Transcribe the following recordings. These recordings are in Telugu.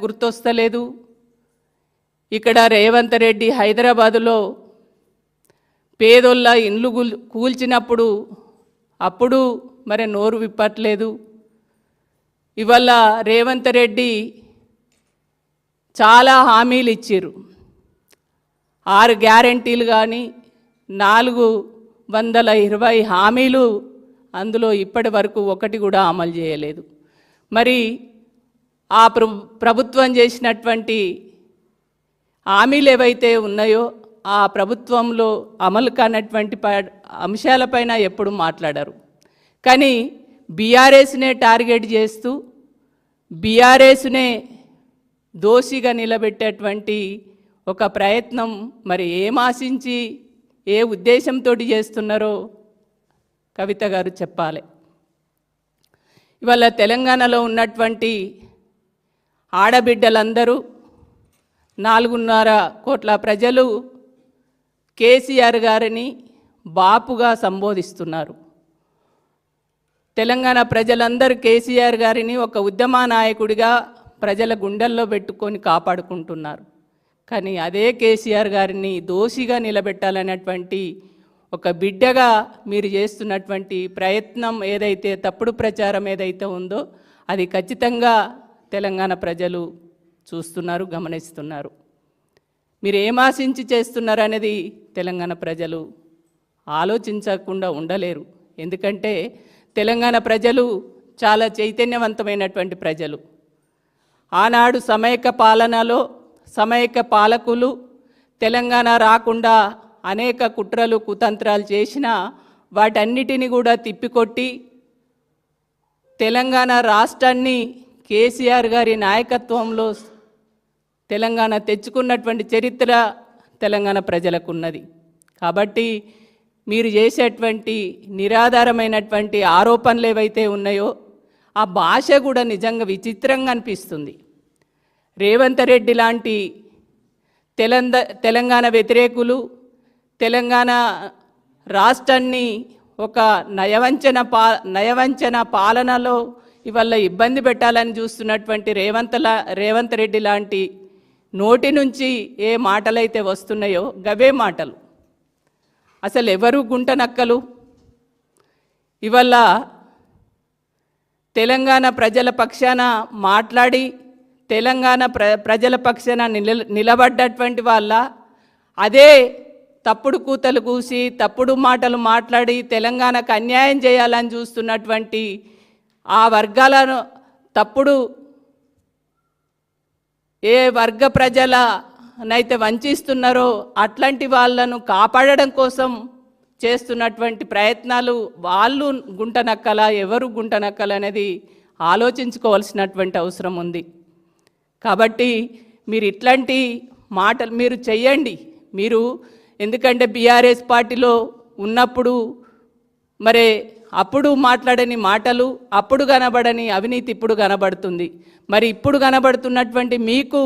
గుర్తొస్తలేదు. ఇక్కడ రేవంత్ రెడ్డి హైదరాబాదులో పేదోళ్ళ ఇండ్లు కూల్చినప్పుడు అప్పుడు మరి నోరు విప్పట్లేదు. ఇవాళ రేవంత్ రెడ్డి చాలా హామీలు ఇచ్చారు. 6 గ్యారెంటీలు కానీ 420 హామీలు, అందులో ఇప్పటి వరకు ఒకటి కూడా అమలు చేయలేదు. మరి ఆ ప్రభుత్వం చేసినటువంటి హామీలు ఏవైతే ఉన్నాయో ఆ ప్రభుత్వంలో అమలు కానటువంటి అంశాలపైన ఎప్పుడు మాట్లాడారు. కానీ బీఆర్ఎస్నే టార్గెట్ చేస్తూ బీఆర్ఎస్నే దోషిగా నిలబెట్టేటువంటి ఒక ప్రయత్నం మరి ఏం ఆశించి ఏ ఉద్దేశంతో చేస్తున్నారో కవిత గారు చెప్పాలి. ఇవాళ తెలంగాణలో ఉన్నటువంటి ఆడబిడ్డలందరూ 4.5 కోట్ల ప్రజలు కేసీఆర్ గారిని బాపుగా సంబోధిస్తున్నారు. తెలంగాణ ప్రజలందరూ కేసీఆర్ గారిని ఒక ఉద్యమ నాయకుడిగా ప్రజల గుండెల్లో పెట్టుకొని కాపాడుకుంటున్నారు. కానీ అదే కేసీఆర్ గారిని దోషిగా నిలబెట్టాలనేటువంటి ఒక బిడ్డగా మీరు చేస్తున్నటువంటి ప్రయత్నం ఏదైతే, తప్పుడు ప్రచారం ఏదైతే ఉందో అది ఖచ్చితంగా తెలంగాణ ప్రజలు చూస్తున్నారు, గమనిస్తున్నారు. మీరు ఏం ఆశించి చేస్తున్నారు అనేది తెలంగాణ ప్రజలు ఆలోచించకుండా ఉండలేరు. ఎందుకంటే తెలంగాణ ప్రజలు చాలా చైతన్యవంతమైనటువంటి ప్రజలు. ఆనాడు సమైక్య పాలనలో సమైక్య పాలకులు తెలంగాణ రాకుండా అనేక కుట్రలు కుతంత్రాలు చేసినా వాటన్నిటిని కూడా తిప్పికొట్టి తెలంగాణ రాష్ట్రాన్ని కేసీఆర్ గారి నాయకత్వంలో తెలంగాణ తెచ్చుకున్నటువంటి చరిత్ర తెలంగాణ ప్రజలకు ఉన్నది. కాబట్టి మీరు చేసేటువంటి నిరాధారమైనటువంటి ఆరోపణలు ఏవైతే ఉన్నాయో ఆ భాష కూడా నిజంగా విచిత్రంగా అనిపిస్తుంది. రేవంత్ రెడ్డి లాంటి తెలంగాణ వ్యతిరేకులు తెలంగాణ రాష్ట్రాన్ని ఒక నయవంచన పాలనలో ఇవాళ ఇబ్బంది పెట్టాలని చూస్తున్నటువంటి రేవంత్ రెడ్డి లాంటి నోటి నుంచి ఏ మాటలైతే వస్తున్నాయో గవే మాటలు. అసలు ఎవరు గుంట నక్కలు? ఇవాళ తెలంగాణ ప్రజల పక్షాన మాట్లాడి తెలంగాణ ప్రజల పక్షాన నిలబడ్డటువంటి వాళ్ళ అదే తప్పుడు కూతలు కూసి తప్పుడు మాటలు మాట్లాడి తెలంగాణకు అన్యాయం చేయాలని చూస్తున్నటువంటి ఆ వర్గాలను, తప్పుడు ఏ వర్గ ప్రజలనైతే వంచిస్తున్నారో అట్లాంటి వాళ్ళను కాపాడడం కోసం చేస్తున్నటువంటి ప్రయత్నాలు వాళ్ళు గుంటనక్కల, ఎవరు గుంటనక్కల అనేది ఆలోచించుకోవాల్సినటువంటి అవసరం ఉంది. కాబట్టి మీరు ఇట్లాంటి మాటలు మీరు చెయ్యండి. మీరు ఎందుకంటే బీఆర్ఎస్ పార్టీలో ఉన్నప్పుడు మరి అప్పుడు మాట్లాడని మాటలు, అప్పుడు కనబడని అవినీతి ఇప్పుడు కనబడుతుంది. మరి ఇప్పుడు కనబడుతున్నటువంటి మీకు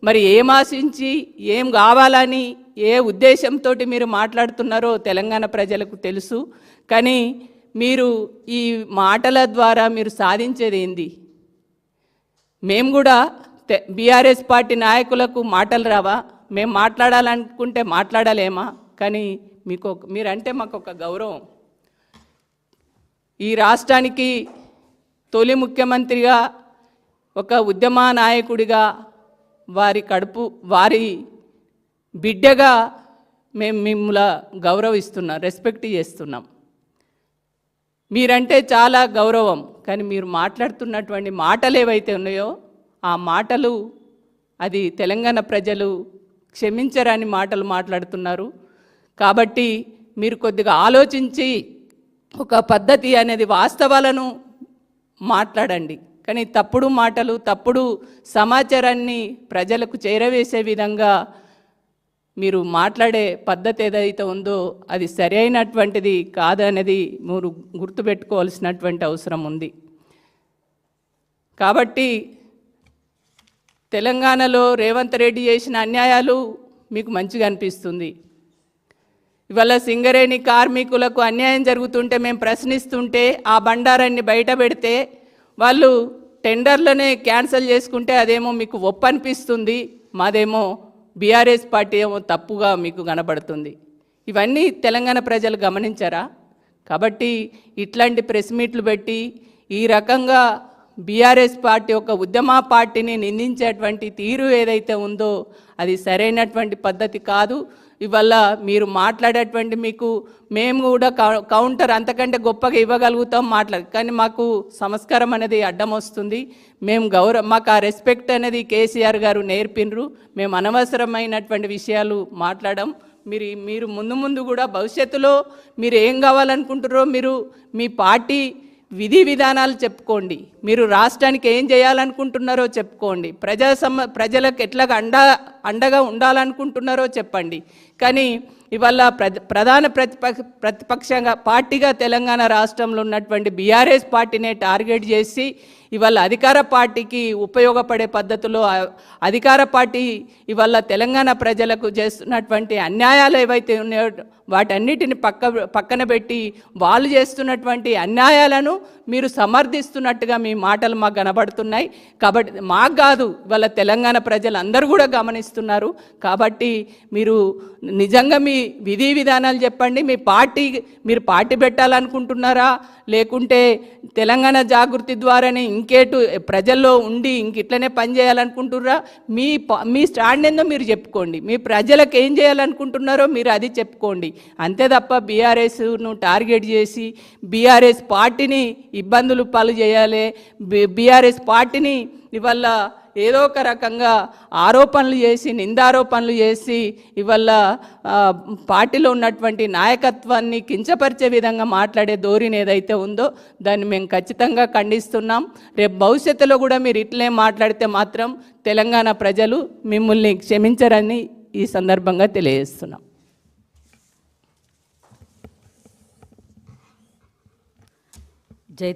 మరి ఏం ఆశించి ఏం కావాలని ఏ ఉద్దేశంతో మీరు మాట్లాడుతున్నారో తెలంగాణ ప్రజలకు తెలుసు. కానీ మీరు ఈ మాటల ద్వారా మీరు సాధించేది ఏంది? మేము కూడా బీఆర్ఎస్ పార్టీ నాయకులకు మాటలు రావా? మేము మాట్లాడాలనుకుంటే మాట్లాడలేమా? కానీ మీరంటే మాకు ఒక గౌరవం. ఈ రాష్ట్రానికి తొలి ముఖ్యమంత్రిగా ఒక ఉద్యమ నాయకుడిగా వారి బిడ్డగా మేము మిమ్మల్ని గౌరవిస్తున్నాం, రెస్పెక్ట్ చేస్తున్నాం. మీరంటే చాలా గౌరవం. కానీ మీరు మాట్లాడుతున్నటువంటి మాటలు ఏవైతే ఉన్నాయో ఆ మాటలు అది తెలంగాణ ప్రజలు క్షమించరాని మాటలు మాట్లాడుతున్నారు. కాబట్టి మీరు కొద్దిగా ఆలోచించి ఒక పద్ధతి అనేది వాస్తవాలను మాట్లాడండి. కానీ తప్పుడు మాటలు, తప్పుడు సమాచారాన్ని ప్రజలకు చేరవేసే విధంగా మీరు మాట్లాడే పద్ధతి ఏదైతే ఉందో అది సరైనటువంటిది కాదనేది మీరు గుర్తుపెట్టుకోవాల్సినటువంటి అవసరం ఉంది. కాబట్టి తెలంగాణలో రేవంత్ రెడ్డి చేసిన అన్యాయాలు మీకు మంచిగా అనిపిస్తుంది. ఇవాళ సింగరేణి కార్మికులకు అన్యాయం జరుగుతుంటే మేము ప్రశ్నిస్తుంటే ఆ బండారాన్ని బయట పెడితే వాళ్ళు టెండర్లనే క్యాన్సిల్ చేసుకుంటే అదేమో మీకు ఒప్పనిపిస్తుంది, మాదేమో బీఆర్ఎస్ పార్టీ ఏమో తప్పుగా మీకు కనబడుతుంది. ఇవన్నీ తెలంగాణ ప్రజలు గమనించారా? కాబట్టి ఇట్లాంటి ప్రెస్ మీట్లు పెట్టి ఈ రకంగా బీఆర్ఎస్ పార్టీ ఒక ఉద్యమ పార్టీని నిందించేటువంటి తీరు ఏదైతే ఉందో అది సరైనటువంటి పద్ధతి కాదు. ఇవల్ల మీరు మాట్లాడేటువంటి మీకు మేము కూడా కౌంటర్ అంతకంటే గొప్పగా ఇవ్వగలుగుతాం కానీ మాకు సంస్కారం అనేది అడ్డం వస్తుంది. మేము మాకు ఆ రెస్పెక్ట్ అనేది కేసీఆర్ గారు నేర్పినరు. మేము అనవసరమైనటువంటి విషయాలు మాట్లాడడం. మీరు ముందు కూడా భవిష్యత్తులో మీరు ఏం కావాలనుకుంటారో మీరు మీ పార్టీ విధి విధానాలు చెప్పుకోండి, మీరు రాష్ట్రానికి ఏం చేయాలనుకుంటున్నారో చెప్పుకోండి, ప్రజలకు ఎట్లాగా అండగా ఉండాలనుకుంటున్నారో చెప్పండి. కానీ ఇవాళ ప్రధాన ప్రతిపక్షంగా పార్టీగా తెలంగాణ రాష్ట్రంలో ఉన్నటువంటి బీఆర్ఎస్ పార్టీనే టార్గెట్ చేసి ఇవాళ అధికార పార్టీకి ఉపయోగపడే పద్ధతిలో అధికార పార్టీ ఇవాళ తెలంగాణ ప్రజలకు చేస్తున్నటువంటి అన్యాయాలు ఏవైతే ఉన్నాయో వాటన్నిటిని పక్కన పెట్టి వాళ్ళు చేస్తున్నటువంటి అన్యాయాలను మీరు సమర్థిస్తున్నట్టుగా మీ మాటలు మాకు కనబడుతున్నాయి. కాబట్టి మాకు కాదు, ఇవాళ తెలంగాణ ప్రజలు అందరూ కూడా గమనిస్తున్నారు. కాబట్టి మీరు నిజంగా మీ విధి విధానాలు చెప్పండి. మీరు పార్టీ పెట్టాలనుకుంటున్నారా, లేకుంటే తెలంగాణ జాగృతి ద్వారానే ఇంకేటు ప్రజల్లో ఉండి ఇట్లనే పనిచేయాలనుకుంటున్నారా? మీ స్టాండ్ ఏందో మీరు చెప్పుకోండి. మీ ప్రజలకు ఏం చేయాలనుకుంటున్నారో మీరు అది చెప్పుకోండి. అంతే తప్ప బీఆర్ఎస్ను టార్గెట్ చేసి బీఆర్ఎస్ పార్టీని ఇబ్బందులు పాలు చేయాలి, బీఆర్ఎస్ పార్టీని ఇవాళ ఏదో ఒక రకంగా ఆరోపణలు చేసి నిందారోపణలు చేసి ఇవాళ పార్టీలో ఉన్నటువంటి నాయకత్వాన్ని కించపరిచే విధంగా మాట్లాడే ధోరణి ఏదైతే ఉందో దాన్ని మేము ఖచ్చితంగా ఖండిస్తున్నాం. రేపు భవిష్యత్తులో కూడా మీరు ఇట్లే మాట్లాడితే మాత్రం తెలంగాణ ప్రజలు మిమ్మల్ని క్షమించరని ఈ సందర్భంగా తెలియజేస్తున్నాం. జై